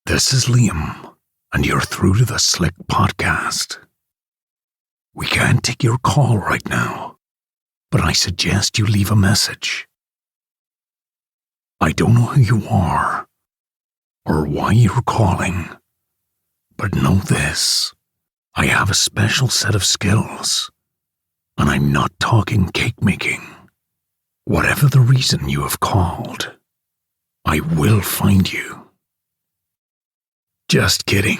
This is Liam, and you're through to the Slick Podcast. We can't take your call right now, but I suggest you leave a message. I don't know who you are, or why you're calling, but know this. I have a special set of skills, and I'm not talking cake making. Whatever the reason you have called, I will find you. Just kidding.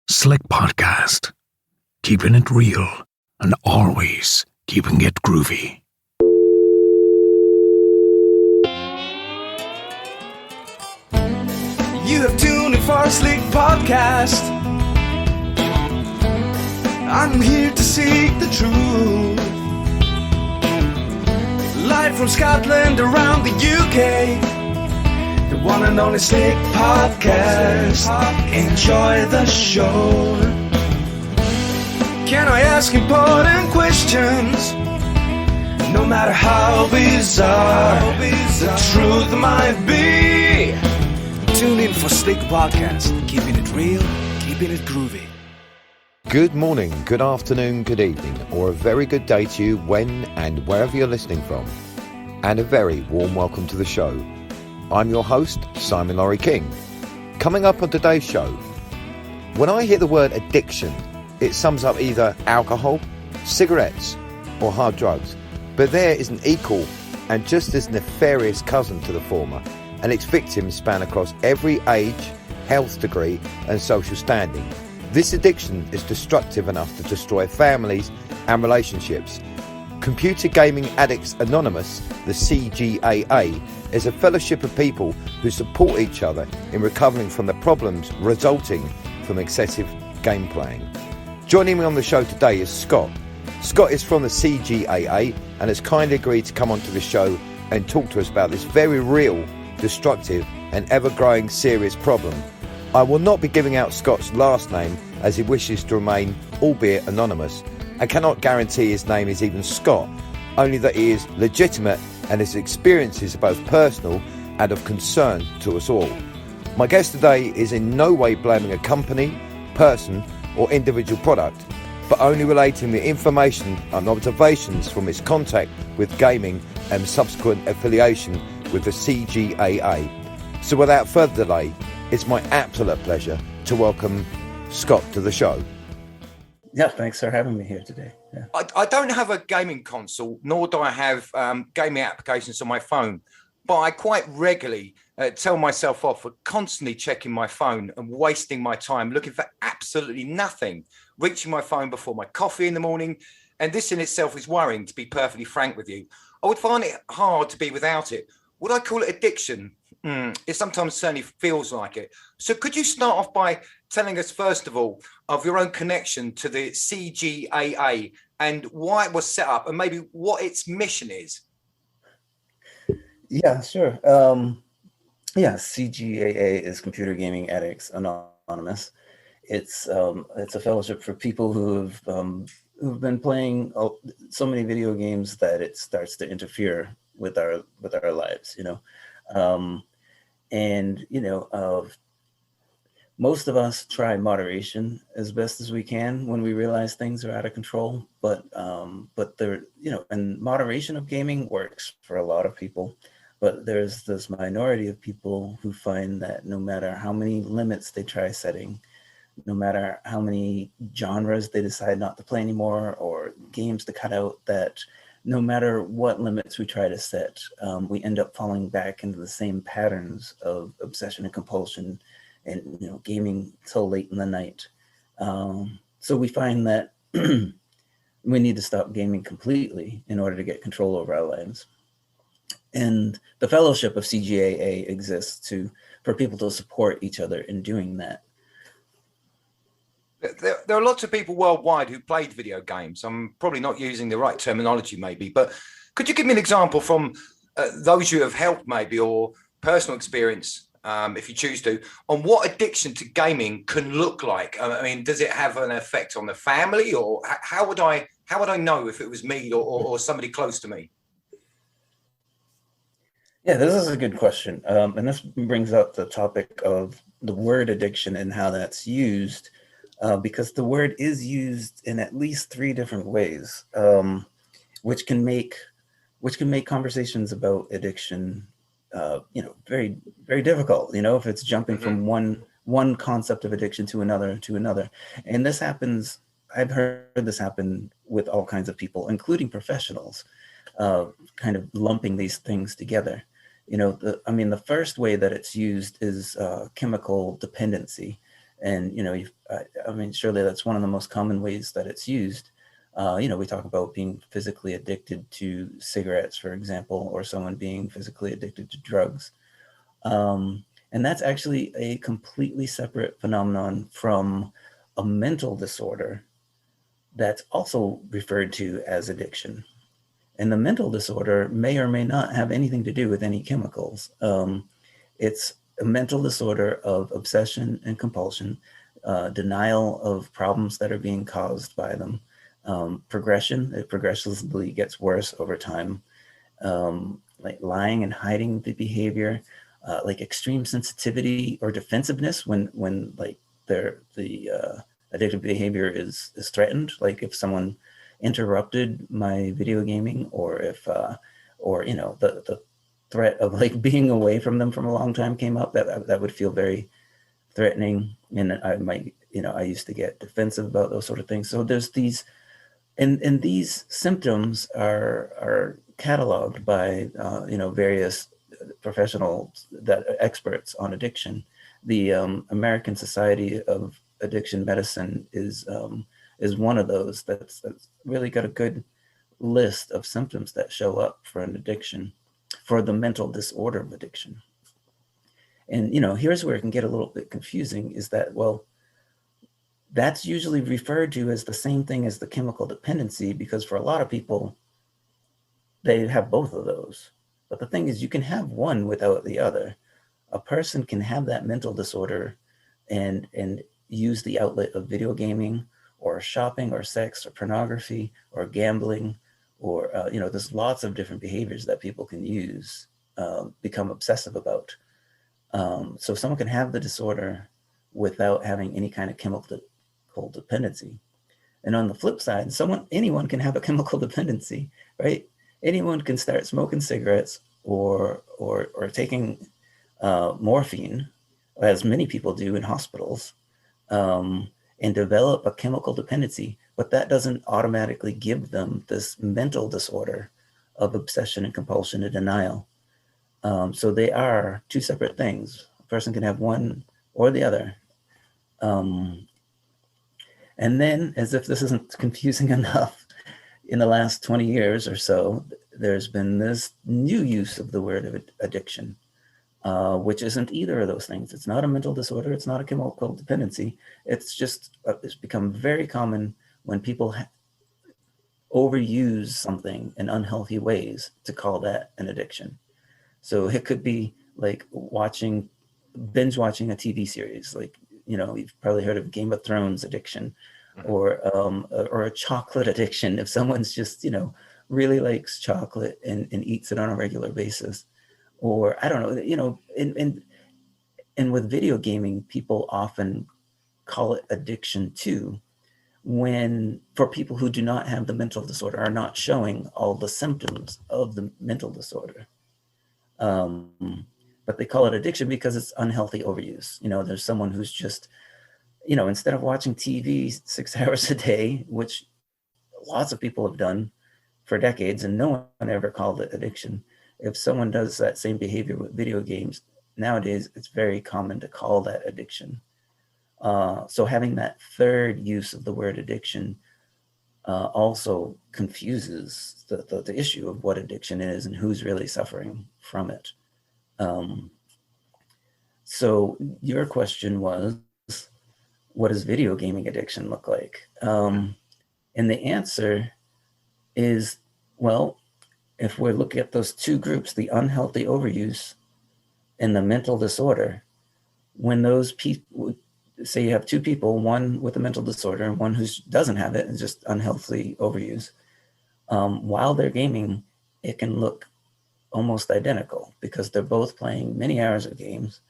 Slick Podcast. Keeping it real and always keeping it groovy. You have tuned in for a Slick Podcast. I'm here to seek the truth. Live from Scotland around the UK. The one and only Slick Podcast. Enjoy the show. Can I ask important questions? No matter how bizarre the truth might be. Tune in for Slick Podcast. Keeping it real, keeping it groovy. Good morning, good afternoon, good evening, or a very good day to you when and wherever you're listening from. And a very warm welcome to the show. I'm your host, Simon Laurie King. Coming up on today's show, when I hear the word addiction, it sums up either alcohol, cigarettes, or hard drugs. But there is an equal and just as nefarious cousin to the former, and its victims span across every age, health degree, and social standing. This addiction is destructive enough to destroy families and relationships. Computer Gaming Addicts Anonymous, the CGAA, is a fellowship of people who support each other in recovering from the problems resulting from excessive game playing. Joining me on the show today is Scott. Scott is from the CGAA and has kindly agreed to come onto the show and talk to us about this very real, destructive and ever-growing serious problem. I will not be giving out Scott's last name as he wishes to remain, albeit anonymous. I cannot guarantee his name is even Scott, only that he is legitimate and his experiences are both personal and of concern to us all. My guest today is in no way blaming a company, person or individual product, but only relating the information and observations from his contact with gaming and subsequent affiliation with the CGAA. So without further delay, it's my absolute pleasure to welcome Scott to the show. Yeah, thanks for having me here today. Yeah. I don't have a gaming console, nor do I have gaming applications on my phone, but I quite regularly tell myself off for constantly checking my phone and wasting my time looking for absolutely nothing, reaching my phone before my coffee in the morning. And this in itself is worrying, to be perfectly frank with you. I would find it hard to be without it. Would I call it addiction? It sometimes certainly feels like it. So could you start off by telling us, first of all, of your own connection to the CGAA and why it was set up and maybe what its mission is? Yeah, sure. CGAA is Computer Gaming Addicts Anonymous. It's a fellowship for people who've been playing so many video games that it starts to interfere with our lives, most of us try moderation as best as we can when we realize things are out of control. But and moderation of gaming works for a lot of people. But there's this minority of people who find that no matter how many limits they try setting, no matter how many genres they decide not to play anymore or games to cut out, that no matter what limits we try to set, we end up falling back into the same patterns of obsession and compulsion and gaming till late in the night. So we find that we need to stop gaming completely in order to get control over our lives. And the fellowship of CGAA exists for people to support each other in doing that. There are lots of people worldwide who played video games. I'm probably not using the right terminology maybe, but could you give me an example from those you have helped maybe, or personal experience, if you choose to, on what addiction to gaming can look like? I mean, does it have an effect on the family, or how would I know if it was me or somebody close to me? Yeah, this is a good question. And this brings up the topic of the word addiction and how that's used, because the word is used in at least three different ways, which can make conversations about addiction, very, very difficult. If it's jumping Hmm. from one concept of addiction to another, and this happens. I've heard this happen with all kinds of people, including professionals, kind of lumping these things together. The first way that it's used is chemical dependency, and surely that's one of the most common ways that it's used. We talk about being physically addicted to cigarettes, for example, or someone being physically addicted to drugs. And that's actually a completely separate phenomenon from a mental disorder that's also referred to as addiction. And the mental disorder may or may not have anything to do with any chemicals. It's a mental disorder of obsession and compulsion, denial of problems that are being caused by them, progression. It progressively gets worse over time, like lying and hiding the behavior, like extreme sensitivity or defensiveness when like the addictive behavior is threatened. Like if someone interrupted my video gaming, or if the threat of like being away from them from a long time came up, that would feel very threatening, and I used to get defensive about those sort of things. So there's these, and these symptoms are cataloged by various professionals, that experts on addiction. The American Society of Addiction Medicine is one of those that's really got a good list of symptoms that show up for an addiction, for the mental disorder of addiction. And here's where it can get a little bit confusing, is that, well, that's usually referred to as the same thing as the chemical dependency, because for a lot of people, they have both of those. But the thing is, you can have one without the other. A person can have that mental disorder and use the outlet of video gaming, or shopping, or sex, or pornography, or gambling, or there's lots of different behaviors that people can use, become obsessive about. So someone can have the disorder without having any kind of chemical dependency. And on the flip side, anyone can have a chemical dependency, right? Anyone can start smoking cigarettes, or taking morphine, as many people do in hospitals, and develop a chemical dependency, but that doesn't automatically give them this mental disorder of obsession and compulsion and denial. So they are two separate things. A person can have one or the other. And then, as if this isn't confusing enough, in the last 20 years or so, there's been this new use of the word addiction, which isn't either of those things. It's not a mental disorder. It's not a chemical dependency. It's just, it's become very common when people overuse something in unhealthy ways to call that an addiction. So it could be like binge watching a TV series. Like, you've probably heard of Game of Thrones addiction, or a chocolate addiction. If someone's just, really likes chocolate and eats it on a regular basis. Or I don't know, and with video gaming, people often call it addiction too, when for people who do not have the mental disorder, are not showing all the symptoms of the mental disorder. But they call it addiction because it's unhealthy overuse. There's someone who's just, instead of watching TV 6 hours a day, which lots of people have done for decades, and no one ever called it addiction. If someone does that same behavior with video games, nowadays it's very common to call that addiction. So having that third use of the word addiction also confuses the issue of what addiction is and who's really suffering from it. So your question was, what does video gaming addiction look like? And the answer is, well, if we look at those two groups, the unhealthy overuse and the mental disorder, when those people, say you have two people, one with a mental disorder and one who doesn't have it and just unhealthy overuse, while they're gaming, it can look almost identical because they're both playing many hours of games.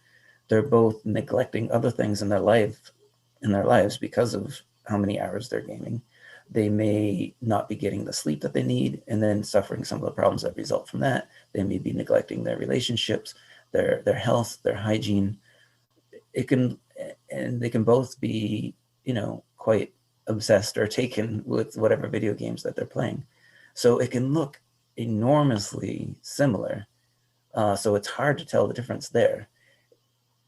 They're both neglecting other things in their lives because of how many hours they're gaming. They may not be getting the sleep that they need and then suffering some of the problems that result from that. They may be neglecting their relationships, their health, their hygiene. They can both be, quite obsessed or taken with whatever video games that they're playing. So it can look enormously similar. So it's hard to tell the difference there.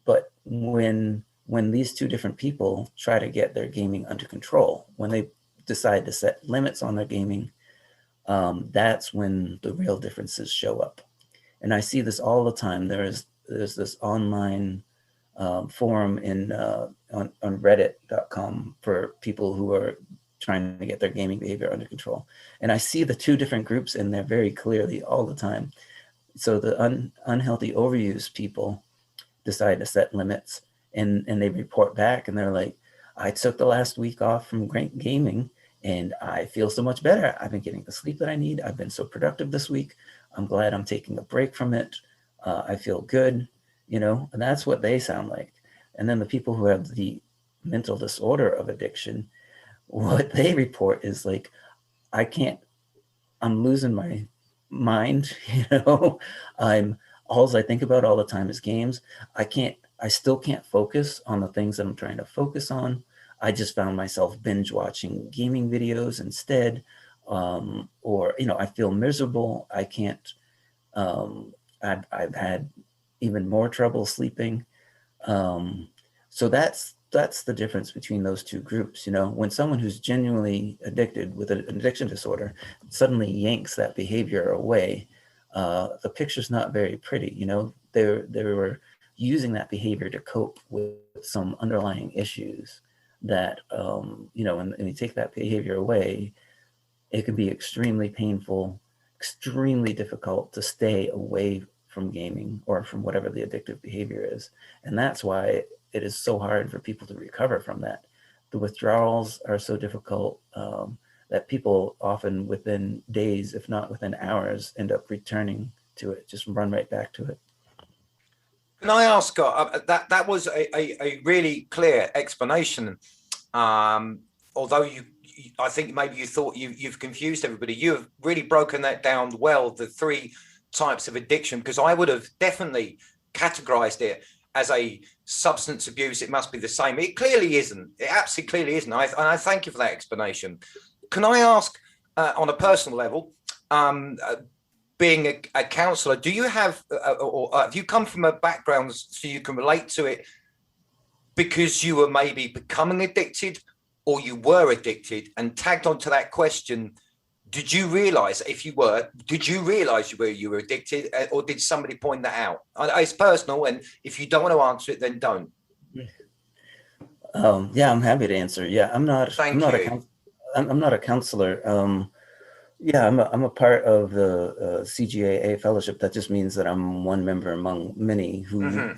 But when these two different people try to get their gaming under control, when they decide to set limits on their gaming, that's when the real differences show up. And I see this all the time. There's this online forum on reddit.com for people who are trying to get their gaming behavior under control. And I see the two different groups in there very clearly all the time. So the unhealthy overuse people decide to set limits, and they report back and they're like, I took the last week off from gaming and I feel so much better. I've been getting the sleep that I need. I've been so productive this week. I'm glad I'm taking a break from it. I feel good, and that's what they sound like. And then the people who have the mental disorder of addiction, what they report is like, I'm losing my mind, all I think about all the time is games. I still can't focus on the things that I'm trying to focus on. I just found myself binge watching gaming videos instead. Or, I feel miserable. I can't, I've had even more trouble sleeping. So that's the difference between those two groups. When someone who's genuinely addicted with an addiction disorder suddenly yanks that behavior away, the picture's not very pretty. They were using that behavior to cope with some underlying issues that, when you take that behavior away, it can be extremely painful, extremely difficult to stay away from gaming or from whatever the addictive behavior is. And that's why it is so hard for people to recover from that. The withdrawals are so difficult that people often within days, if not within hours, end up returning to it, just run right back to it. Can I ask, Scott, that was a really clear explanation. Although I think maybe you thought you've confused everybody. You have really broken that down well, the three types of addiction, because I would have definitely categorized it as a substance abuse. It must be the same. It clearly isn't. It absolutely clearly isn't. I thank you for that explanation. Can I ask, on a personal level, being a counselor, do you have, or have you come from a background so you can relate to it because you were maybe becoming addicted or you were addicted? And tagged onto that question, did you realize you were addicted, or did somebody point that out? It's personal, and if you don't want to answer it, then don't. Yeah, I'm happy to answer. Yeah, I'm not a counselor. Yeah, I'm a part of the CGAA fellowship. That just means that I'm one member among many who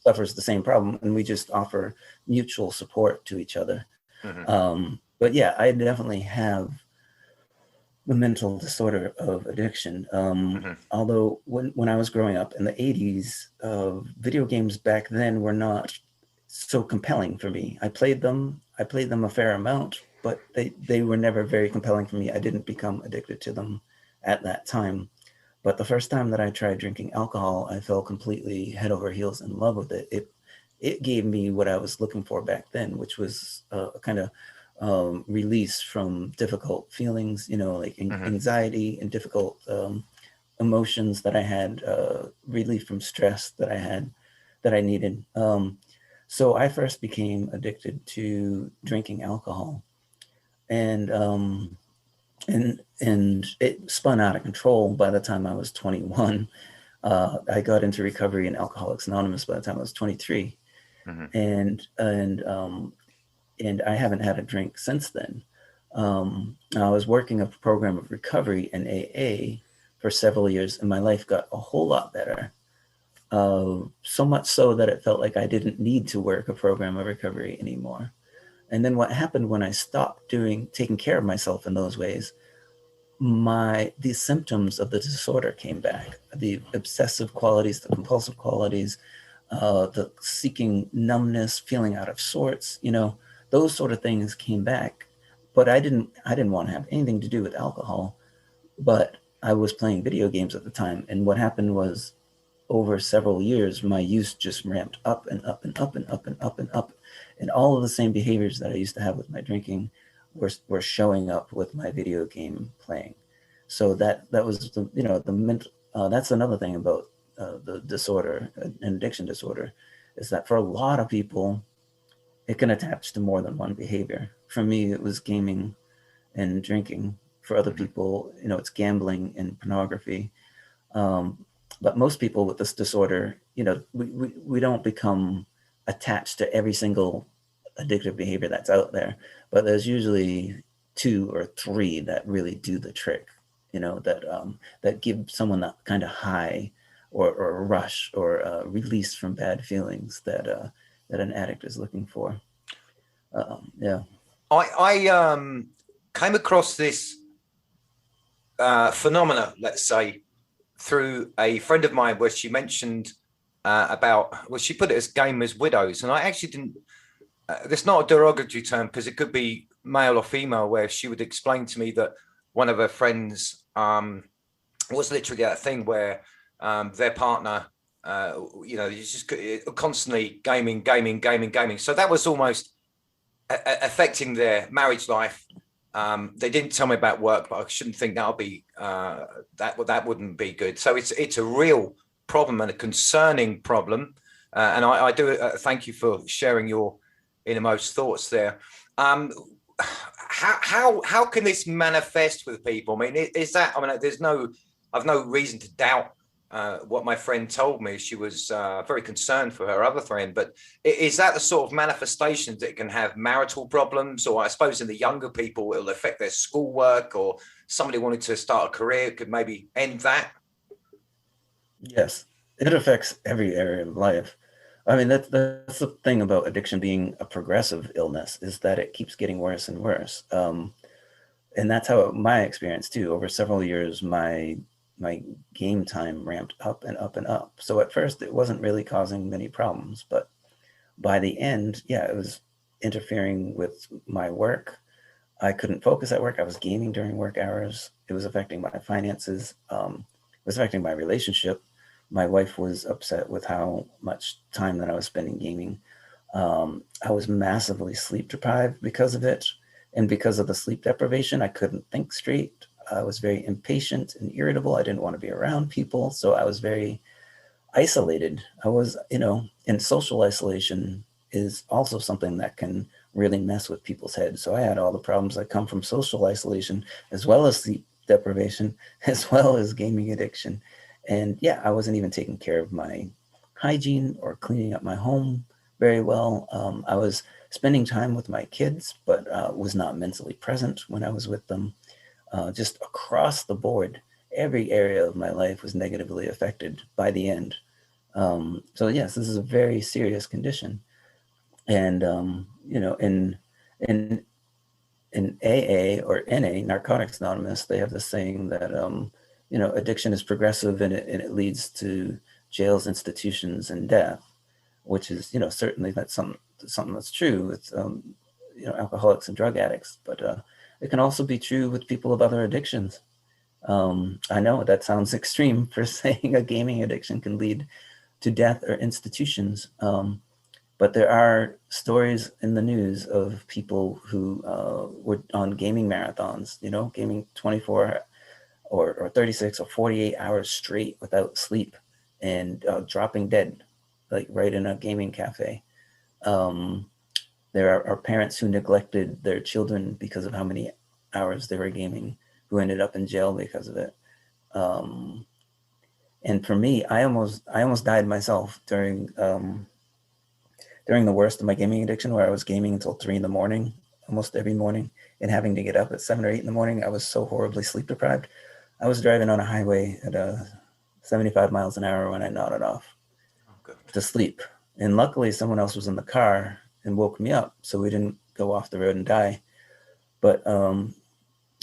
suffers the same problem, and we just offer mutual support to each other. But yeah, I definitely have the mental disorder of addiction. Although when I was growing up in the 80s, video games back then were not so compelling for me. I played them a fair amount, but they were never very compelling for me. I didn't become addicted to them at that time. But the first time that I tried drinking alcohol, I fell completely head over heels in love with it. It gave me what I was looking for back then, which was a kind of release from difficult feelings, like anxiety and difficult emotions that I had, relief from stress that I needed. So I first became addicted to drinking alcohol, and it spun out of control by the time I was 21. I got into recovery in Alcoholics Anonymous by the time I was 23. And I haven't had a drink since then. I was working a program of recovery in AA for several years, and my life got a whole lot better. So much so that it felt like I didn't need to work a program of recovery anymore. And then what happened when I stopped taking care of myself in those ways, the symptoms of the disorder came back, the obsessive qualities, the compulsive qualities, the seeking numbness, feeling out of sorts, those sort of things came back. But I didn't want to have anything to do with alcohol, but I was playing video games at the time. And what happened was, over several years, my use just ramped up and up and up and up and up and up. And all of the same behaviors that I used to have with my drinking were showing up with my video game playing. So that was that's another thing about the disorder, an addiction disorder, is that for a lot of people, it can attach to more than one behavior. For me, it was gaming and drinking. For other people, it's gambling and pornography. But most people with this disorder, we don't become attached to every single addictive behavior that's out there, but there's usually 2 or 3 that really do the trick, that give someone that kind of high or rush or release from bad feelings that an addict is looking for. Yeah. I came across this phenomena, let's say, through a friend of mine, where she mentioned she put it as gamers' widows. And I actually didn't, it's not a derogatory term, because it could be male or female, where she would explain to me that one of her friends was literally that thing where their partner, is just constantly gaming. So that was almost affecting their marriage life. They didn't tell me about work, but I shouldn't think that'll be that wouldn't be good. So it's a real problem and a concerning problem. And I do thank you for sharing your innermost thoughts there. How can this manifest with people? I mean, I've no reason to doubt what my friend told me. She was very concerned for her other friend, but is that the sort of manifestations that can have marital problems? Or I suppose in the younger people, it'll affect their schoolwork, or somebody wanting to start a career could maybe end that? Yes, it affects every area of life. I mean, that's the thing about addiction being a progressive illness, is that it keeps getting worse and worse. And that's how my experience too. Over several years, my game time ramped up and up and up. So at first it wasn't really causing many problems, but by the end, it was interfering with my work. I couldn't focus at work. I was gaming during work hours. It was affecting my finances. It was affecting my relationship. My wife was upset with how much time that I was spending gaming. I was massively sleep deprived because of it. And because of the sleep deprivation, I couldn't think straight. I was very impatient and irritable. I didn't want to be around people. So I was very isolated. I was, and social isolation is also something that can really mess with people's heads. So I had all the problems that come from social isolation, as well as sleep deprivation, as well as gaming addiction. And I wasn't even taking care of my hygiene or cleaning up my home very well. I was spending time with my kids, but was not mentally present when I was with them. Just across the board, every area of my life was negatively affected by the end. So yes, this is a very serious condition. And, in AA or NA, Narcotics Anonymous, they have this saying that, addiction is progressive and it leads to jails, institutions, and death, which is, certainly that's something that's true with, alcoholics and drug addicts, but it can also be true with people with other addictions. I know that sounds extreme for saying a gaming addiction can lead to death or institutions, but there are stories in the news of people who were on gaming marathons, gaming 24 or 36 or 48 hours straight without sleep, and dropping dead, like right in a gaming cafe. There are parents who neglected their children because of how many hours they were gaming, who ended up in jail because of it. And for me, I almost died myself during the worst of my gaming addiction, where I was gaming until 3 a.m, almost every morning, and having to get up at 7 or 8 a.m. I was so horribly sleep deprived. I was driving on a highway at 75 miles an hour when I nodded off to sleep. And luckily someone else was in the car and woke me up, so we didn't go off the road and die. But,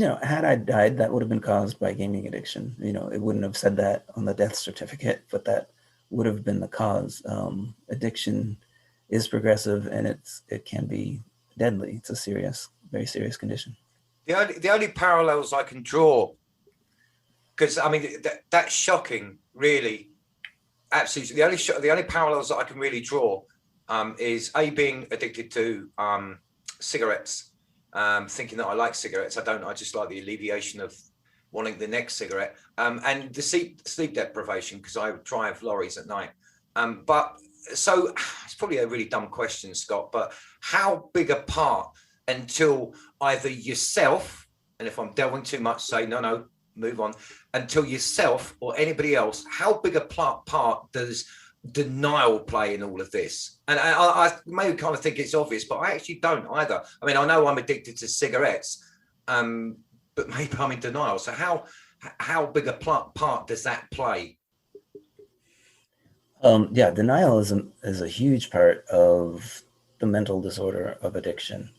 had I died, that would have been caused by gaming addiction. It wouldn't have said that on the death certificate, but that would have been the cause. Addiction is progressive, and it can be deadly. It's a serious, very serious condition. The only parallels I can draw, because I mean that's shocking, really, absolutely. The only parallels that I can really draw is being addicted to cigarettes, thinking that I like cigarettes. I don't. I just like the alleviation of wanting the next cigarette, and the sleep deprivation because I drive lorries at night. But so it's probably a really dumb question, Scott. But how big a part until either yourself, and if I'm delving too much, say no, move on, until yourself or anybody else, how big a part does denial play in all of this? And I maybe kind of think it's obvious, but I actually don't either. I mean, I know I'm addicted to cigarettes, but maybe I'm in denial. So how big a part does that play? Denial is a huge part of the mental disorder of addiction.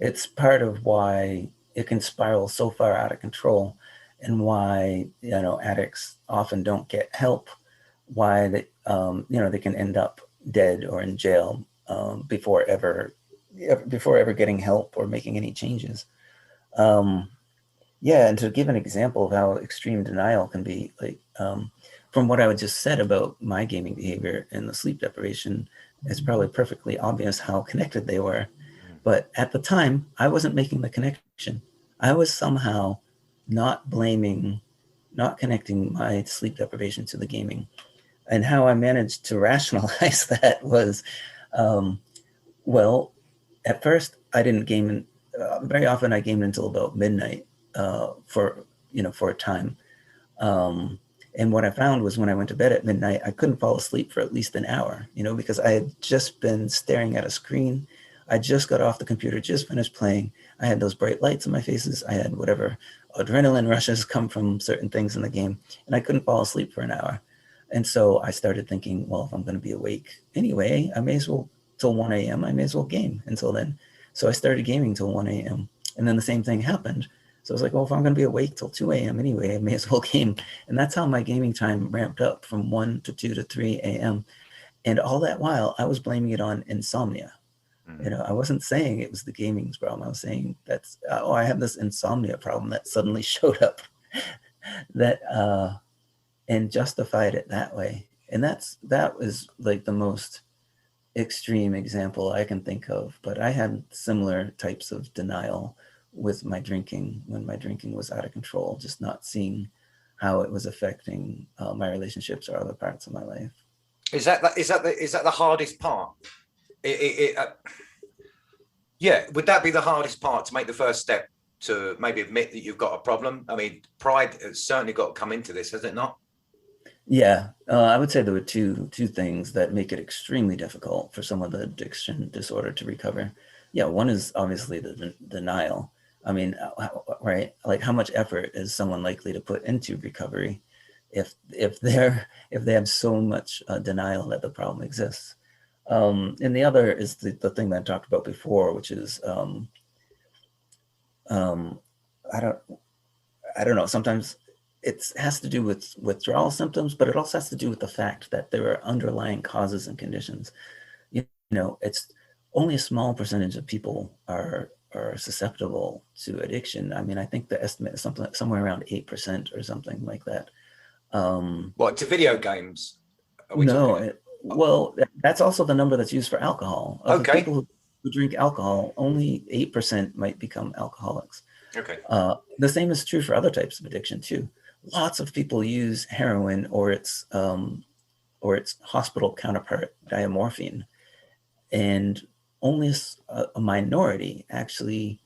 It's part of why it can spiral so far out of control, and why addicts often don't get help. Why they can end up dead or in jail before ever getting help or making any changes. And to give an example of how extreme denial can be, like from what I just said about my gaming behavior and the sleep deprivation, it's probably perfectly obvious how connected they were. But at the time, I wasn't making the connection. I was somehow not connecting my sleep deprivation to the gaming. And how I managed to rationalize that was, at first I didn't game. Very often I gamed until about midnight for a time. And what I found was when I went to bed at midnight, I couldn't fall asleep for at least an hour, because I had just been staring at a screen. I just got off the computer, just finished playing. I had those bright lights in my faces. I had whatever adrenaline rushes come from certain things in the game, and I couldn't fall asleep for an hour. And so I started thinking, well, if I'm going to be awake anyway, I may as well, till 1 a.m., I may as well game until then. So I started gaming till 1 a.m. And then the same thing happened. So I was like, well, if I'm going to be awake till 2 a.m. anyway, I may as well game. And that's how my gaming time ramped up from 1 to 2 to 3 a.m. And all that while, I was blaming it on insomnia. I wasn't saying it was the gaming's problem. I was saying I have this insomnia problem that suddenly showed up and justified it that way. And that was like the most extreme example I can think of. But I had similar types of denial with my drinking when my drinking was out of control, just not seeing how it was affecting my relationships or other parts of my life. Is that the hardest part? Would that be the hardest part, to make the first step to maybe admit that you've got a problem? I mean, pride has certainly got to come into this, has it not? Yeah, I would say there were two things that make it extremely difficult for someone with addiction disorder to recover. Yeah, one is obviously the denial. I mean, right? Like, how much effort is someone likely to put into recovery if they have so much denial that the problem exists? And the other is the thing that I talked about before, which is I don't know. Sometimes it has to do with withdrawal symptoms, but it also has to do with the fact that there are underlying causes and conditions. It's only a small percentage of people are susceptible to addiction. I mean, I think the estimate is somewhere around 8% or something like that. What, to video games? Well, that's also the number that's used for alcohol. Of the people who drink alcohol, only 8% might become alcoholics. Okay. The same is true for other types of addiction too. Lots of people use heroin or its hospital counterpart, diamorphine, and only a minority actually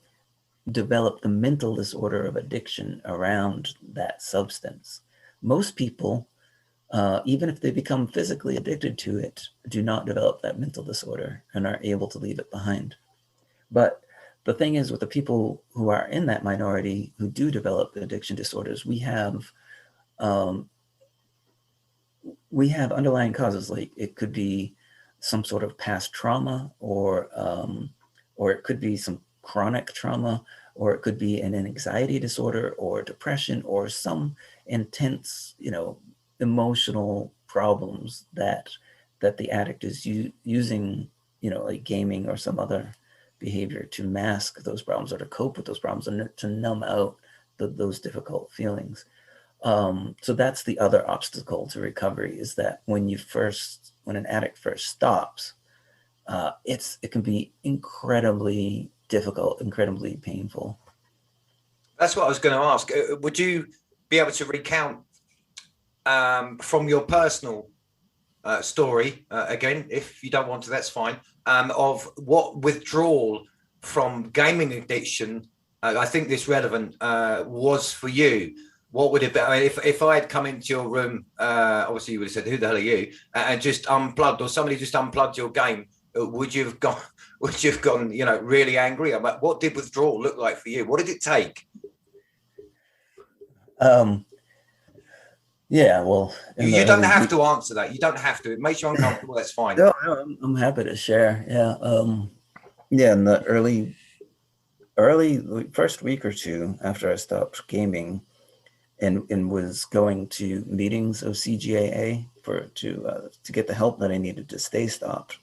develop the mental disorder of addiction around that substance. Most people, even if they become physically addicted to it, do not develop that mental disorder and are able to leave it behind. But the thing is, with the people who are in that minority who do develop addiction disorders, we have underlying causes. Like, it could be some sort of past trauma, or it could be some chronic trauma, or it could be an anxiety disorder or depression or some intense, emotional problems that the addict is using, like gaming or some other behavior to mask those problems or to cope with those problems and to numb out those difficult feelings. So that's the other obstacle to recovery, is that when an addict first stops, it can be incredibly difficult, incredibly painful. That's what I was going to ask. Would you be able to recount from your personal story, again, if you don't want to, that's fine, of what withdrawal from gaming addiction, I think this relevant, was for you? What would it be? I mean, if I had come into your room, obviously you would have said, "Who the hell are you?" and just unplugged, or somebody just unplugged your game, would you have gone? Would you have gone? Really angry? What did withdrawal look like for you? What did it take? Yeah, well, you don't have to answer that. You don't have to. It makes you uncomfortable. That's fine. No, I'm happy to share. Yeah, yeah. In the early first week or two after I stopped gaming, and was going to meetings of CGAA to get the help that I needed to stay stopped,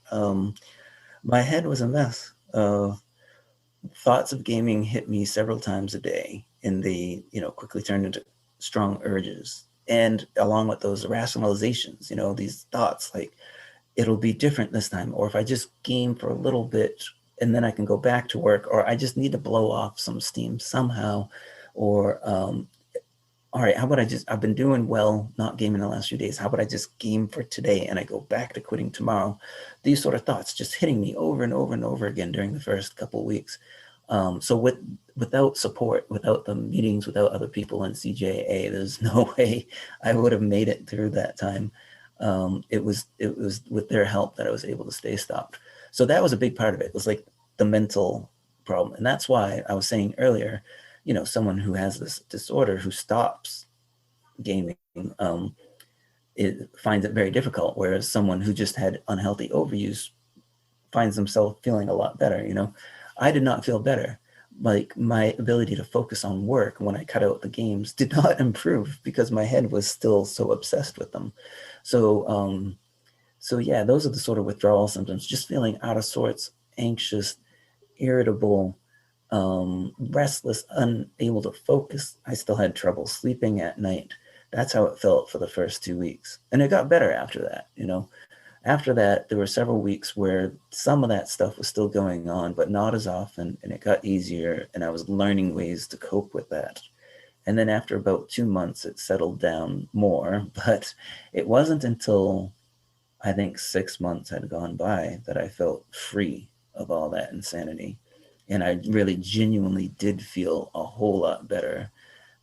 my head was a mess. Thoughts of gaming hit me several times a day, and they quickly turned into strong urges. And along with those rationalizations, these thoughts like, it'll be different this time, or if I just game for a little bit and then I can go back to work, or I just need to blow off some steam somehow, or all right, how about I've been doing well not gaming the last few days, how about I just game for today and I go back to quitting tomorrow? These sort of thoughts just hitting me over and over and over again during the first couple of weeks. So without support, without the meetings, without other people in CJA, there's no way I would have made it through that time. It was with their help that I was able to stay stopped. So that was a big part of it. It was like the mental problem. And that's why I was saying earlier, someone who has this disorder who stops gaming, it finds it very difficult, whereas someone who just had unhealthy overuse finds themselves feeling a lot better. I did not feel better. Like, my ability to focus on work when I cut out the games did not improve because my head was still so obsessed with them. So yeah, those are the sort of withdrawal symptoms: just feeling out of sorts, anxious, irritable, restless, unable to focus. I still had trouble sleeping at night. That's how it felt for the first 2 weeks. And it got better after that. After that, there were several weeks where some of that stuff was still going on, but not as often, and it got easier, and I was learning ways to cope with that. And then after about 2 months, it settled down more, but it wasn't until I think 6 months had gone by that I felt free of all that insanity. And I really genuinely did feel a whole lot better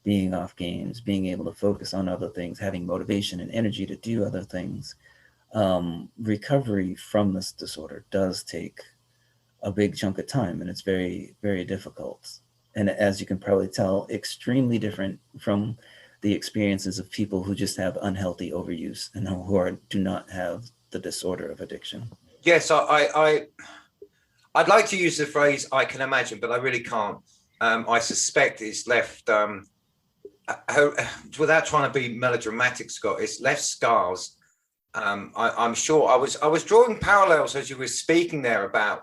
being off games, being able to focus on other things, having motivation and energy to do other things. Recovery from this disorder does take a big chunk of time, and it's very, very difficult. And as you can probably tell, extremely different from the experiences of people who just have unhealthy overuse and who do not have the disorder of addiction. Yes, I'd like to use the phrase "I can imagine," but I really can't. I suspect it's left, without trying to be melodramatic, Scott, it's left scars. I'm sure I was drawing parallels as you were speaking there about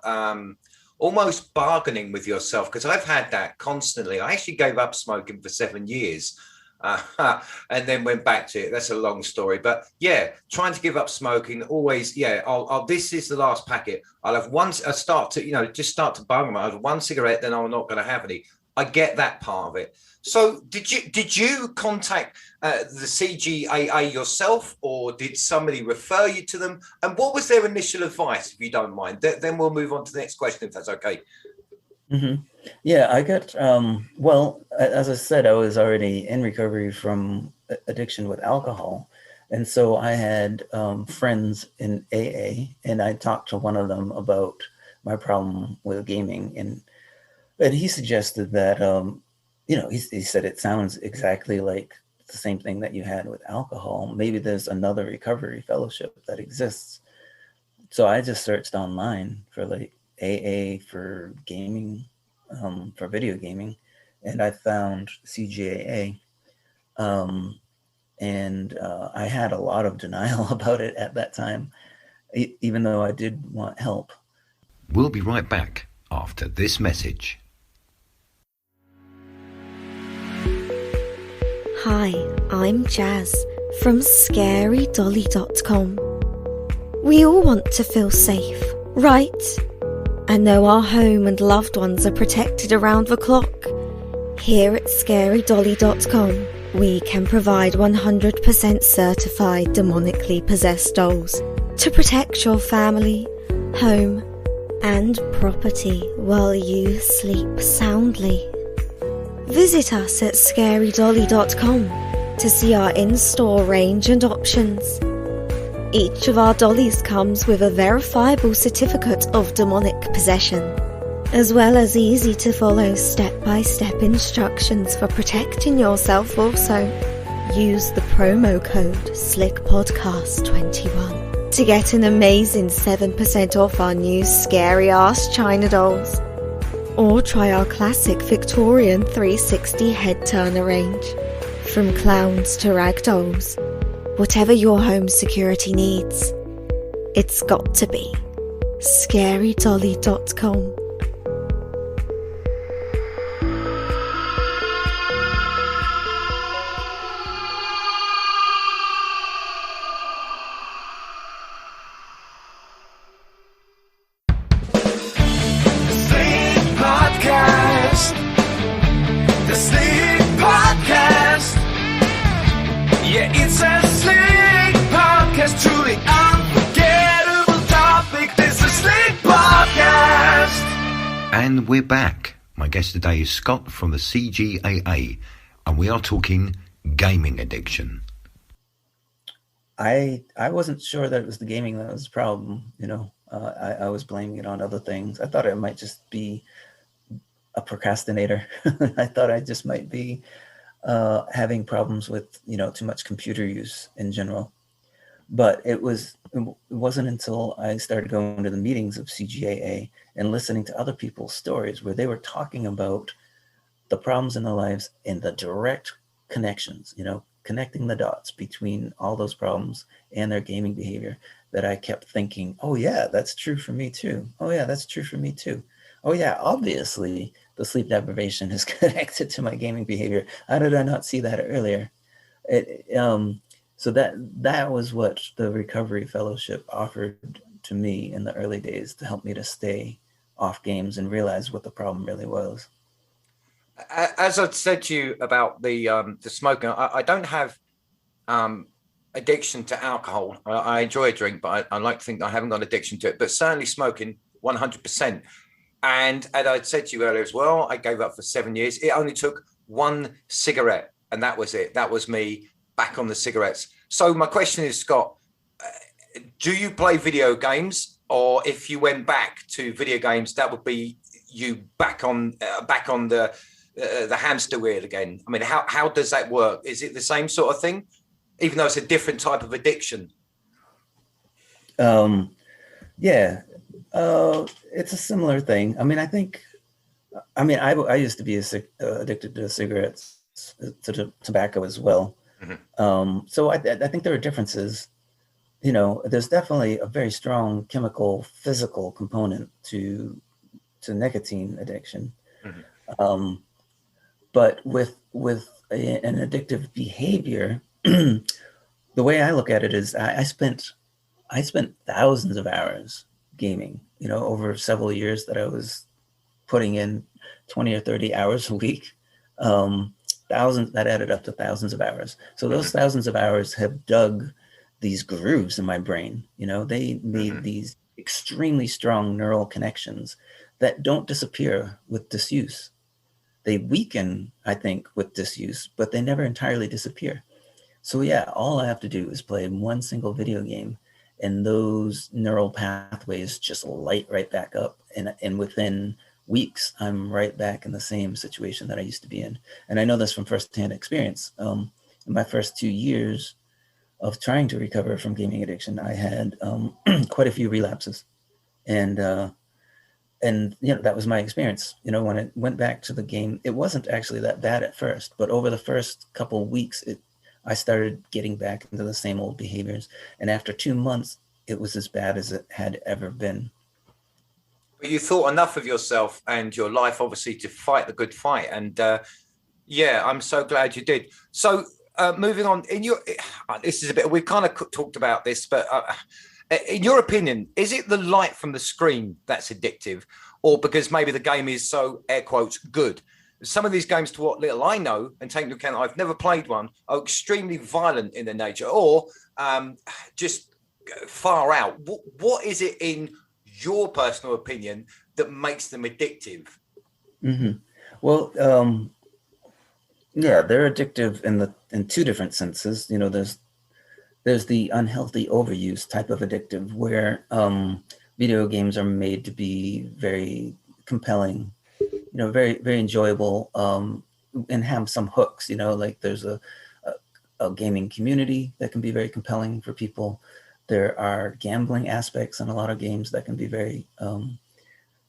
almost bargaining with yourself, because I've had that constantly. I actually gave up smoking for 7 years and then went back to it. That's a long story, but yeah, trying to give up smoking always. Yeah, I'll this is the last packet. I'll have one. I start to just start to bung them. I'll have one cigarette, then I'm not going to have any. I get that part of it. So did you contact the CGAA yourself, or did somebody refer you to them? And what was their initial advice, if you don't mind? Then we'll move on to the next question, if that's okay. Mm-hmm. Yeah, I got, well, as I said, I was already in recovery from addiction with alcohol. And so I had friends in AA, and I talked to one of them about my problem with gaming. And he suggested that, he said it sounds exactly like the same thing that you had with alcohol. Maybe there's another recovery fellowship that exists. So I just searched online for like AA for gaming for video gaming, and I found CGAA, and I had a lot of denial about it at that time, even though I did want help. We'll be right back after this message. Hi, I'm Jazz from ScaryDolly.com. We all want to feel safe, right? And know our home and loved ones are protected around the clock. Here at ScaryDolly.com, we can provide 100% certified demonically possessed dolls to protect your family, home, and property while you sleep soundly. Visit us at ScaryDolly.com to see our in-store range and options. Each of our dollies comes with a verifiable certificate of demonic possession, as well as easy-to-follow step-by-step instructions for protecting yourself also. Use the promo code SlickPodcast21 to get an amazing 7% off our new scary-ass China dolls. Or try our classic Victorian 360 head-turner range. From clowns to rag dolls, whatever your home security needs, it's got to be ScaryDolly.com. The Slick Podcast. Yeah, it's a Slick Podcast, truly unforgettable topic. This is Slick Podcast. And we're back. My guest today is Scott from the CGAA, and we are talking gaming addiction. I wasn't sure that it was the gaming that was the problem. I was blaming it on other things. I thought it might just be a procrastinator. I thought I just might be having problems with, too much computer use in general. But it wasn't until I started going to the meetings of CGAA and listening to other people's stories where they were talking about the problems in their lives and the direct connections, connecting the dots between all those problems and their gaming behavior, that I kept thinking, oh yeah, that's true for me too. Oh yeah, that's true for me too. Oh yeah, obviously the sleep deprivation is connected to my gaming behavior. How did I not see that earlier? So that was what the Recovery Fellowship offered to me in the early days to help me to stay off games and realize what the problem really was. As I said to you about the smoking, I don't have addiction to alcohol. I enjoy a drink, but I like to think I haven't got addiction to it. But certainly smoking, 100%. And as I said to you earlier as well, I gave up for 7 years. It only took one cigarette, and that was it. That was me back on the cigarettes. So my question is, Scott, do you play video games? Or if you went back to video games, that would be you back on the hamster wheel again? I mean, how does that work? Is it the same sort of thing, even though it's a different type of addiction? Yeah. It's a similar thing. I mean, I used to be addicted to cigarettes, to tobacco as well. Mm-hmm. So I think there are differences. There's definitely a very strong chemical, physical component to nicotine addiction. Mm-hmm. But with an addictive behavior, the way I look at it is I spent thousands of hours gaming, over several years that I was putting in 20 or 30 hours a week. Thousands, that added up to thousands of hours. So those thousands of hours have dug these grooves in my brain. They made these extremely strong neural connections that don't disappear with disuse. They weaken, I think, with disuse, but they never entirely disappear. So yeah, all I have to do is play one single video game, and those neural pathways just light right back up. And within weeks, I'm right back in the same situation that I used to be in. And I know this from firsthand experience. In my first 2 years of trying to recover from gaming addiction, I had quite a few relapses. And and that was my experience. When it went back to the game, it wasn't actually that bad at first, but over the first couple of weeks, I started getting back into the same old behaviors. And after 2 months, it was as bad as it had ever been. But you thought enough of yourself and your life, obviously, to fight the good fight. And yeah, I'm so glad you did. So moving on, this is a bit, we've kind of talked about this, but in your opinion, is it the light from the screen that's addictive, or because maybe the game is so, air quotes, good? Some of these games, to what little I know, and taking into account I've never played one, are extremely violent in their nature, or just far out. What is it, in your personal opinion, that makes them addictive? Mm-hmm. Well, yeah, they're addictive in two different senses. There's the unhealthy overuse type of addictive, where video games are made to be very compelling, very, very enjoyable, and have some hooks. Like there's a gaming community that can be very compelling for people. There are gambling aspects in a lot of games that can be very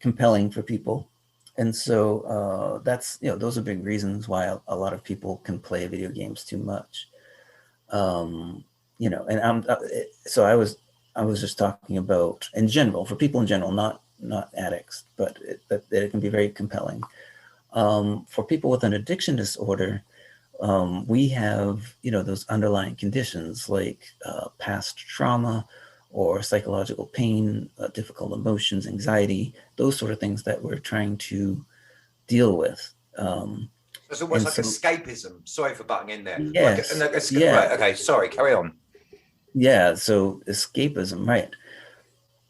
compelling for people. And so that's, those are big reasons why a lot of people can play video games too much. And so I was just talking about in general, for people in general, not addicts, but that it can be very compelling. For people with an addiction disorder, we have, those underlying conditions like past trauma or psychological pain, difficult emotions, anxiety, those sort of things that we're trying to deal with. It's almost like escapism. Sorry for butting in there. Yes. Right, okay, sorry, carry on. Yeah, so escapism, right.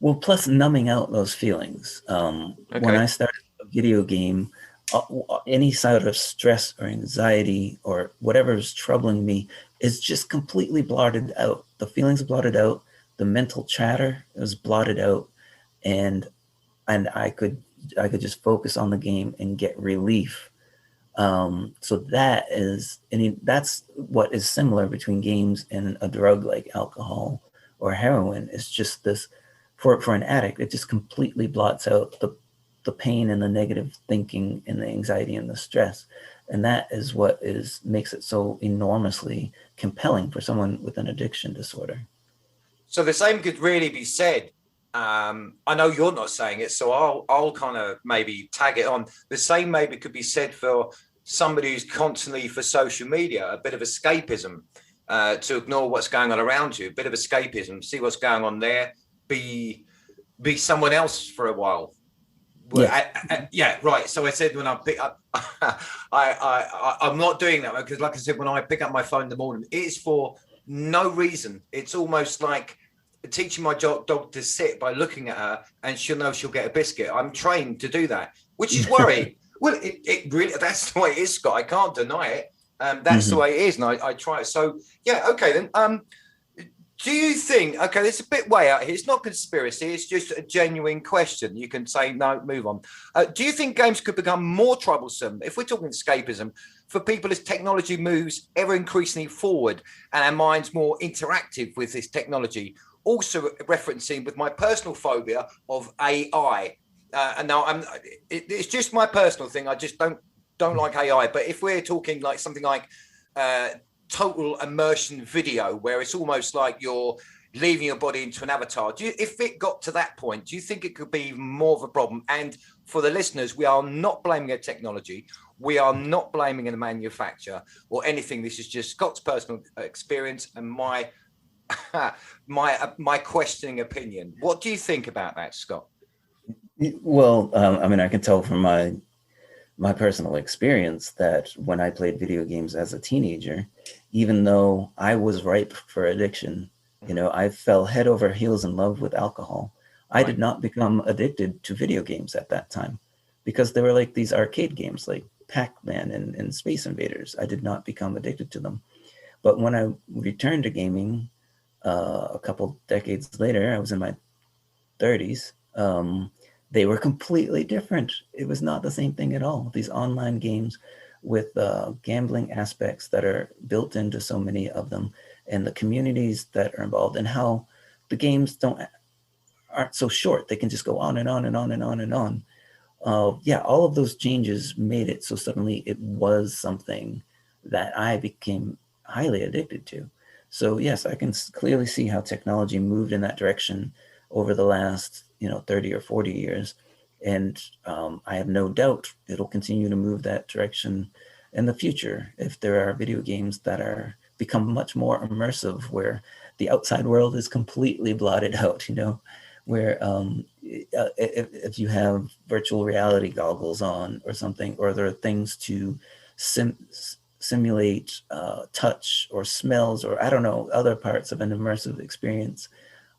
Well, plus numbing out those feelings. When I started a video game, any sort of stress or anxiety or whatever is troubling me is just completely blotted out. The feelings blotted out, the mental chatter is blotted out, and I could just focus on the game and get relief. So that's what is similar between games and a drug like alcohol or heroin. It's just this, for an addict, it just completely blots out the pain and the negative thinking and the anxiety and the stress. And that is what makes it so enormously compelling for someone with an addiction disorder. So the same could really be said. I know you're not saying it, so I'll kind of maybe tag it on. The same maybe could be said for somebody who's constantly for social media, a bit of escapism, to ignore what's going on around you, a bit of escapism, see what's going on there, be someone else for a while. Yeah. Yeah, right. So I said when I pick up, I'm not doing that because, like I said, when I pick up my phone in the morning, it's for no reason. It's almost like teaching my dog to sit by looking at her, and she'll know she'll get a biscuit. I'm trained to do that, which is worrying. Well, it really, that's the way it is, Scott. I can't deny it. That's the way it is, and I try it. So yeah, okay then. Do you think, okay, it's a bit way out here. It's not conspiracy. It's just a genuine question. You can say, no, move on. Do you think games could become more troublesome, if we're talking escapism, for people as technology moves ever increasingly forward and our minds more interactive with this technology? Also referencing with my personal phobia of AI. And now it's just my personal thing. I just don't like AI. But if we're talking like something like total immersion video, where it's almost like you're leaving your body into an avatar, if it got to that point, do you think it could be more of a problem? And for the listeners, we are not blaming a technology, we are not blaming a manufacturer or anything. This is just Scott's personal experience and my questioning opinion. What do you think about that, Scott? Well, I mean, I can tell from my personal experience that when I played video games as a teenager, even though I was ripe for addiction, I fell head over heels in love with alcohol. I did not become addicted to video games at that time because they were like these arcade games like Pac-Man and Space Invaders. I did not become addicted to them. But when I returned to gaming a couple decades later, I was in my 30s, they were completely different. It was not the same thing at all. These online games with gambling aspects that are built into so many of them, and the communities that are involved, and how the games aren't so short. They can just go on and on and on and on and on. yeah, all of those changes made it so suddenly it was something that I became highly addicted to. So yes, I can clearly see how technology moved in that direction over the last 30 or 40 years, and I have no doubt it'll continue to move that direction in the future if there are video games that are become much more immersive, where the outside world is completely blotted out. Where if you have virtual reality goggles on or something, or there are things to simulate touch or smells, or I don't know, other parts of an immersive experience,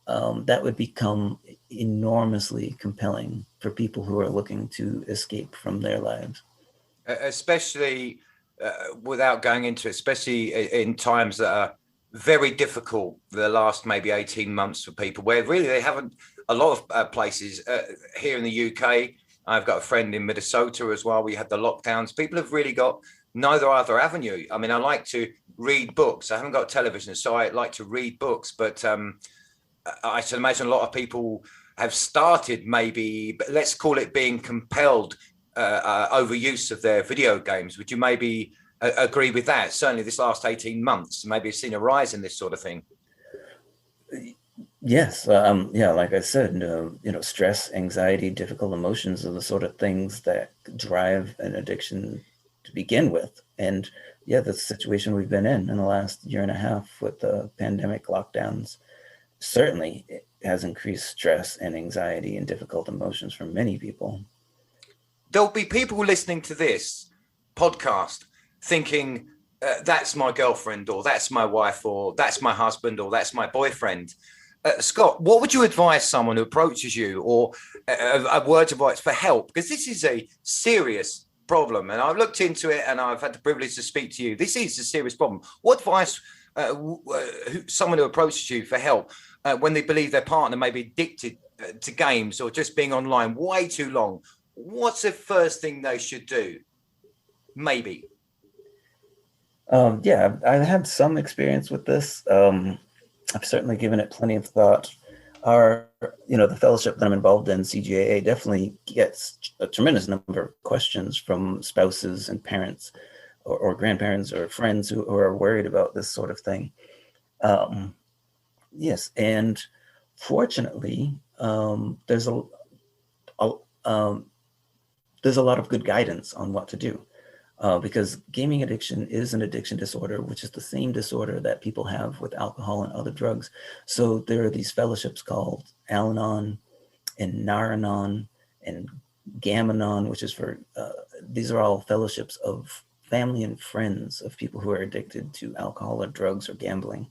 that would become enormously compelling for people who are looking to escape from their lives. Especially without going into it, especially in times that are very difficult, the last maybe 18 months for people, where really they haven't, a lot of places here in the UK, I've got a friend in Minnesota as well, we had the lockdowns, people have really got neither other avenue. I mean, I like to read books, I haven't got television, so I like to read books, but I should imagine a lot of people have started maybe, but let's call it being compelled overuse of their video games. Would you maybe agree with that? Certainly this last 18 months, maybe you've seen a rise in this sort of thing. Yes. Yeah, like I said, stress, anxiety, difficult emotions are the sort of things that drive an addiction to begin with. And yeah, the situation we've been in the last year and a half with the pandemic lockdowns, certainly it has increased stress and anxiety and difficult emotions for many people. There'll be people listening to this podcast thinking, that's my girlfriend, or that's my wife, or that's my husband, or that's my boyfriend. Scott, what would you advise someone who approaches you, or a word of advice for help? Because this is a serious problem, and I've looked into it, and I've had the privilege to speak to you. This is a serious problem. What advice, someone who approaches you for help when they believe their partner may be addicted to games or just being online way too long, what's the first thing they should do? Maybe. Yeah, I've had some experience with this. I've certainly given it plenty of thought. The fellowship that I'm involved in, CGAA, definitely gets a tremendous number of questions from spouses and parents or grandparents or friends who are worried about this sort of thing. Yes, and fortunately, there's a lot of good guidance on what to do. Because gaming addiction is an addiction disorder, which is the same disorder that people have with alcohol and other drugs. So there are these fellowships called Al-Anon and Nar-Anon and Gam-Anon, which is for, these are all fellowships of family and friends of people who are addicted to alcohol or drugs or gambling,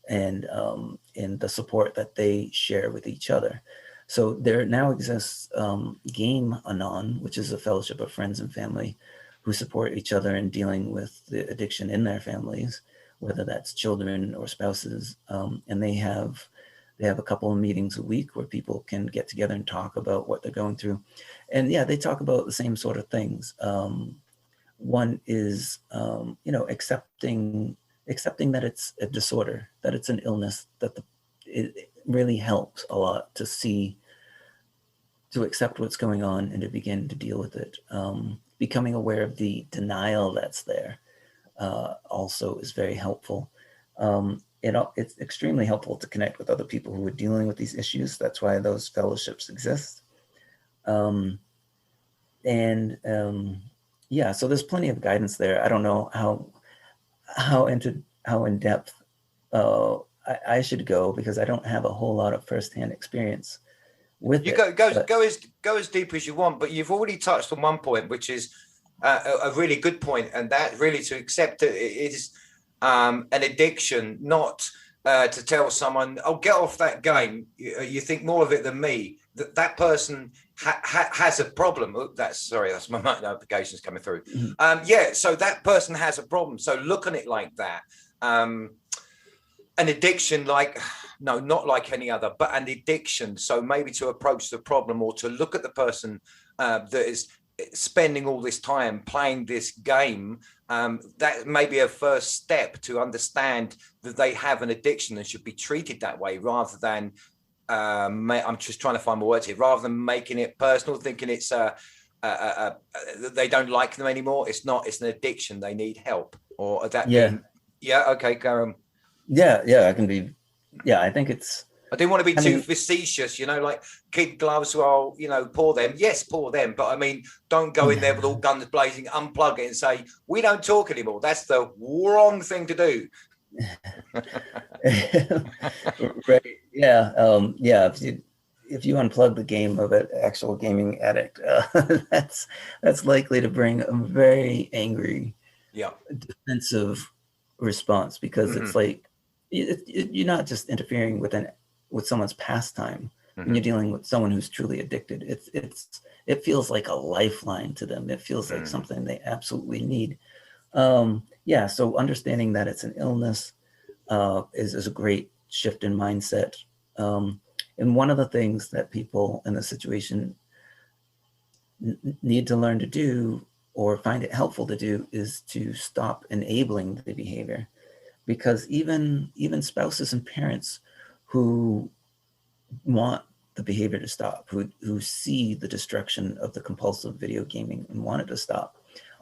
and the support that they share with each other. So there now exists Game-Anon, which is a fellowship of friends and family who support each other in dealing with the addiction in their families, whether that's children or spouses. And they have a couple of meetings a week where people can get together and talk about what they're going through. And yeah, they talk about the same sort of things. One is, accepting that it's a disorder, that it's an illness, that it really helps a lot to accept what's going on and to begin to deal with it. Becoming aware of the denial that's there also is very helpful. It's extremely helpful to connect with other people who are dealing with these issues. That's why those fellowships exist. So there's plenty of guidance there. I don't know how in depth I should go, because I don't have a whole lot of firsthand experience with it. Go as deep as you want, but you've already touched on one point, which is a really good point, and that really to accept that it is an addiction, not to tell someone, "Oh, get off that game." You think more of it than me. That person has a problem. Oh, that's my notifications coming through. Mm-hmm. So that person has a problem. So look at it like that. An addiction, not like any other, but an addiction. So maybe to approach the problem, or to look at the person that is spending all this time playing this game, that may be a first step to understand that they have an addiction and should be treated that way, rather than I'm just trying to find my words here, rather than making it personal, thinking it's they don't like them anymore? It's an addiction. They need help, or that Yeah. Yeah. Okay, Karen. Yeah, I can be. Yeah, I think it's. I didn't want to be too facetious, like kid gloves. Well, pour them. Yes, pour them. But I mean, don't go in there with all guns blazing, unplug it and say, we don't talk anymore. That's the wrong thing to do. Right. Yeah. Yeah. If you unplug the game of an actual gaming addict, that's likely to bring a very angry, defensive response, because it's like you're not just interfering with someone's pastime. When you're dealing with someone who's truly addicted, it feels like a lifeline to them. It feels like something they absolutely need. So understanding that it's an illness is a great shift in mindset. And one of the things that people in the situation need to learn to do, or find it helpful to do, is to stop enabling the behavior. Because even spouses and parents who want the behavior to stop, who see the destruction of the compulsive video gaming and want it to stop,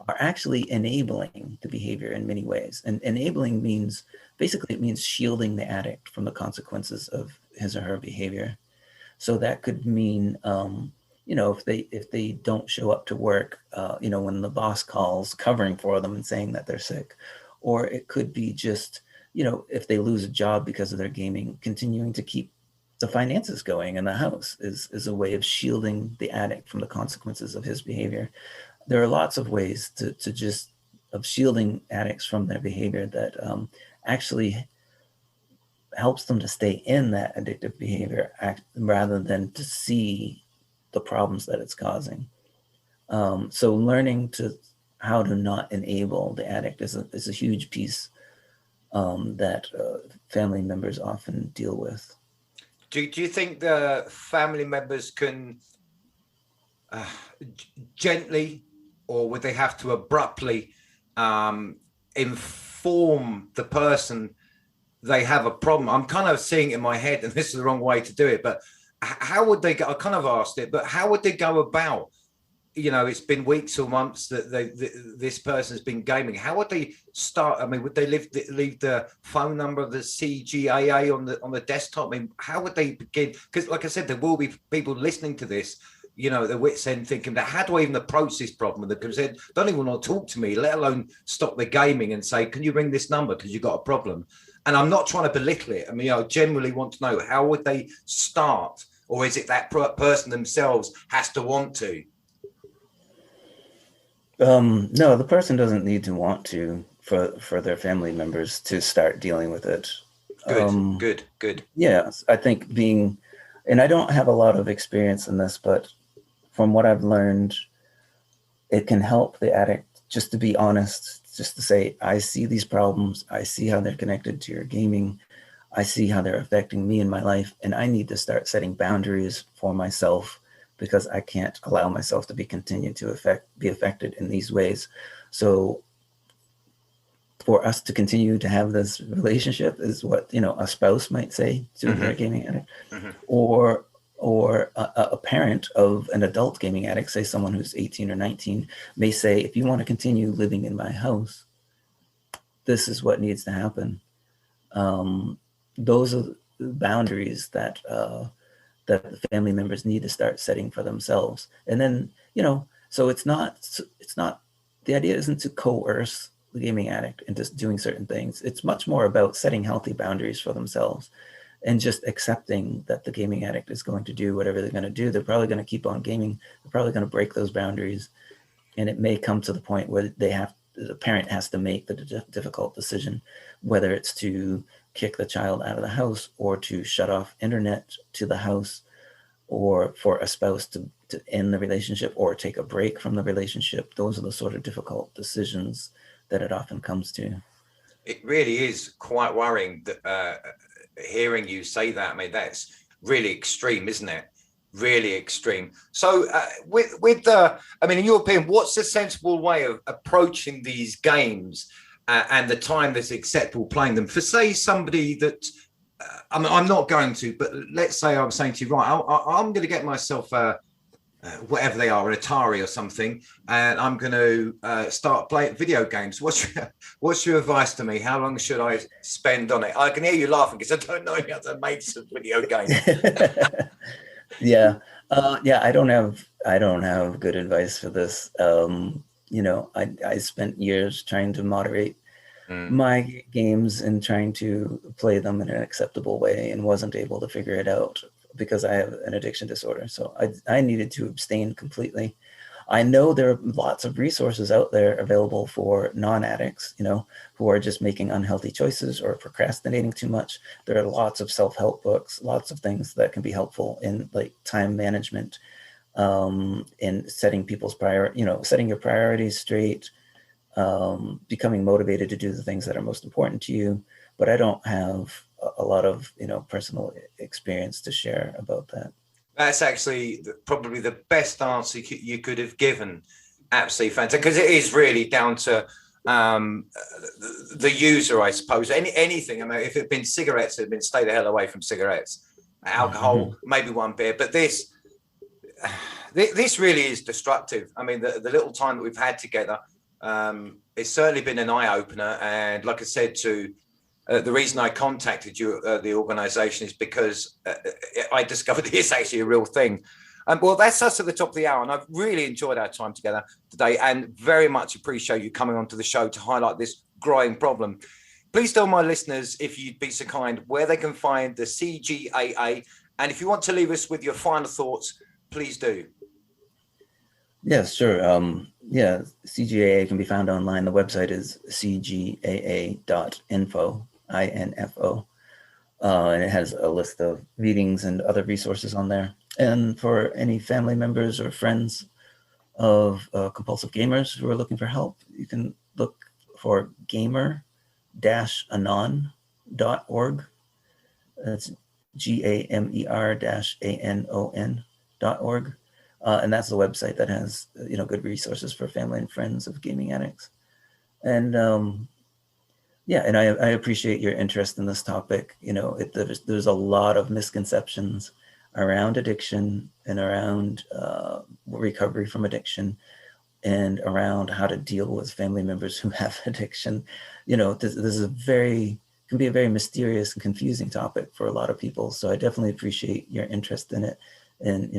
are actually enabling the behavior in many ways. And enabling means shielding the addict from the consequences of his or her behavior. So that could mean, if they don't show up to work, when the boss calls, covering for them and saying that they're sick. Or it could be just, if they lose a job because of their gaming, continuing to keep the finances going in the house is a way of shielding the addict from the consequences of his behavior. There are lots of ways of shielding addicts from their behavior that actually helps them to stay in that addictive behavior, rather than to see the problems that it's causing. So learning how to not enable the addict is a huge piece that family members often deal with. Do you think the family members can gently, or would they have to abruptly inform the person they have a problem? I'm kind of seeing it in my head, and this is the wrong way to do it, but how would they go? I kind of asked it, but how would they go about, it's been weeks or months that this person's been gaming. How would they start? I mean, would they leave the phone number of the CGAA on the desktop? I mean, how would they begin? Because like I said, there will be people listening to this, the wit's end, thinking that, how do I even approach this problem? Because they don't even want to talk to me, let alone stop the gaming and say, can you ring this number because you've got a problem? And I'm not trying to belittle it. I mean, I generally want to know, how would they start? Or is it that person themselves has to want to? No, the person doesn't need to want to for their family members to start dealing with it. Good. Yeah, I think and I don't have a lot of experience in this, but from what I've learned, it can help the addict just to be honest, just to say, I see these problems. I see how they're connected to your gaming. I see how they're affecting me in my life, and I need to start setting boundaries for myself, because I can't allow myself to continue to be affected in these ways. So for us to continue to have this relationship is what, a spouse might say to their gaming addict, or a parent of an adult gaming addict, say someone who's 18 or 19, may say, if you want to continue living in my house, this is what needs to happen. Those are the boundaries that the family members need to start setting for themselves. And then, so it's not, the idea isn't to coerce the gaming addict into doing certain things. It's much more about setting healthy boundaries for themselves and just accepting that the gaming addict is going to do whatever they're going to do. They're probably going to keep on gaming. They're probably going to break those boundaries. And it may come to the point where the parent has to make the difficult decision, whether it's to kick the child out of the house, or to shut off internet to the house, or for a spouse to end the relationship or take a break from the relationship. Those are the sort of difficult decisions that it often comes to. It really is quite worrying that hearing you say that. I mean, that's really extreme, isn't it? Really extreme. So in your opinion, what's a sensible way of approaching these games and the time that's acceptable playing them? For, say, somebody that, I'm not going to, but let's say I'm saying to you, right, I'm going to get myself a whatever they are, an Atari or something, and I'm going to start playing video games. What's your advice to me? How long should I spend on it? I can hear you laughing because I don't know how to make some video games. Yeah. I don't have good advice for this. I spent years trying to moderate my games and trying to play them in an acceptable way and wasn't able to figure it out because I have an addiction disorder. So I needed to abstain completely. I know there are lots of resources out there available for non-addicts, who are just making unhealthy choices or procrastinating too much. There are lots of self-help books, lots of things that can be helpful in like time management, in setting people's setting your priorities straight, becoming motivated to do the things that are most important to you. But I don't have a lot of, personal experience to share about that. That's actually probably the best answer you could have given. Absolutely fantastic, because it is really down to the user, I suppose. Anything. I mean, if it had been cigarettes, it had been stay the hell away from cigarettes. Alcohol, maybe one beer, but this really is destructive. I mean, the little time that we've had together, it's certainly been an eye opener. And like I said, the reason I contacted you, the organisation, is because I discovered it's actually a real thing. Well, that's us at the top of the hour, and I've really enjoyed our time together today and very much appreciate you coming onto the show to highlight this growing problem. Please tell my listeners, if you'd be so kind, where they can find the CGAA, and if you want to leave us with your final thoughts, please do. Yes, sure. CGAA can be found online. The website is cgaa.info. INFO, and it has a list of meetings and other resources on there. And for any family members or friends of compulsive gamers who are looking for help, you can look for gamer-anon.org. That's gamer-anon.org. And that's the website that has good resources for family and friends of gaming addicts. And and I appreciate your interest in this topic. There's a lot of misconceptions around addiction and around recovery from addiction and around how to deal with family members who have addiction. This is can be a very mysterious and confusing topic for a lot of people. So I definitely appreciate your interest in it and,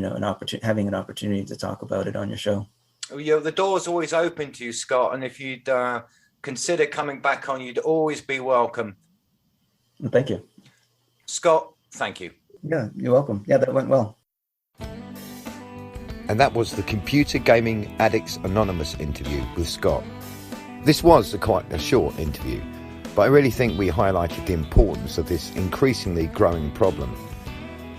having an opportunity to talk about it on your show. Well, the door's always open to you, Scott. And if you'd consider coming back on, you'd always be welcome. Thank you. Scott, thank you. Yeah, you're welcome. Yeah, that went well. And that was the Computer Gaming Addicts Anonymous interview with Scott. This was quite a short interview, but I really think we highlighted the importance of this increasingly growing problem.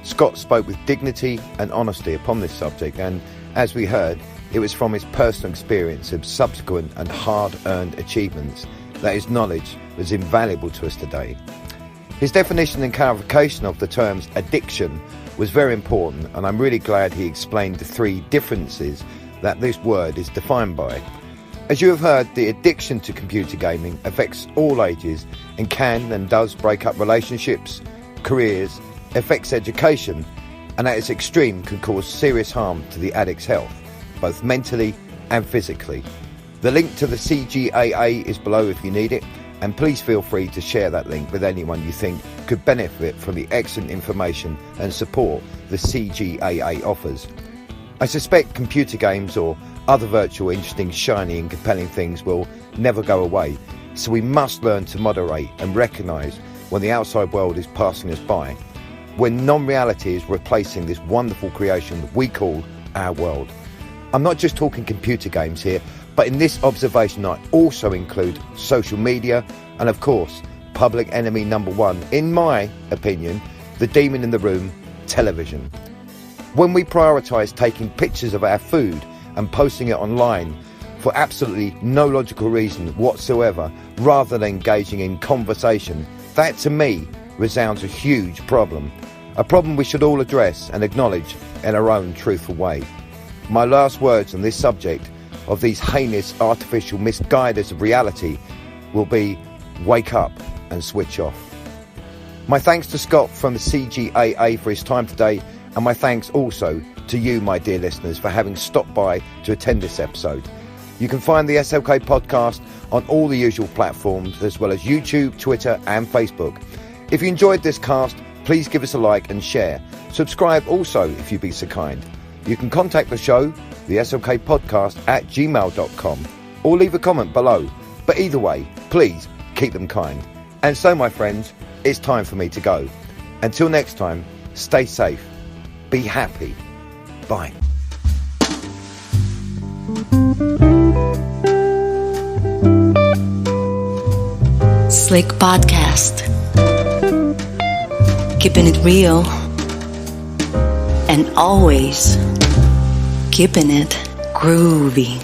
Scott spoke with dignity and honesty upon this subject, and as we heard, it was from his personal experience of subsequent and hard-earned achievements that his knowledge was invaluable to us today. His definition and clarification of the terms addiction was very important, and I'm really glad he explained the three differences that this word is defined by. As you have heard, the addiction to computer gaming affects all ages and can and does break up relationships, careers, affects education, and at its extreme can cause serious harm to the addict's health, both mentally and physically. The link to the CGAA is below if you need it, and please feel free to share that link with anyone you think could benefit from the excellent information and support the CGAA offers. I suspect computer games or other virtual, interesting, shiny and compelling things will never go away, so we must learn to moderate and recognise when the outside world is passing us by, when non-reality is replacing this wonderful creation that we call our world. I'm not just talking computer games here, but in this observation I also include social media and, of course, public enemy number one, in my opinion, the demon in the room, television. When we prioritise taking pictures of our food and posting it online for absolutely no logical reason whatsoever, rather than engaging in conversation, that to me resounds a huge problem. A problem we should all address and acknowledge in our own truthful way. My last words on this subject of these heinous artificial misguiders of reality will be wake up and switch off. My thanks to Scott from the CGAA for his time today, and my thanks also to you, my dear listeners, for having stopped by to attend this episode. You can find the SLK podcast on all the usual platforms, as well as YouTube, Twitter and Facebook. If you enjoyed this cast, please give us a like and share. Subscribe also, if you'd be so kind. You can contact the show, the SLK podcast, at gmail.com, or leave a comment below. But either way, please keep them kind. And so, my friends, it's time for me to go. Until next time, stay safe, be happy. Bye. Slick Podcast. Keeping it real and always keeping it groovy.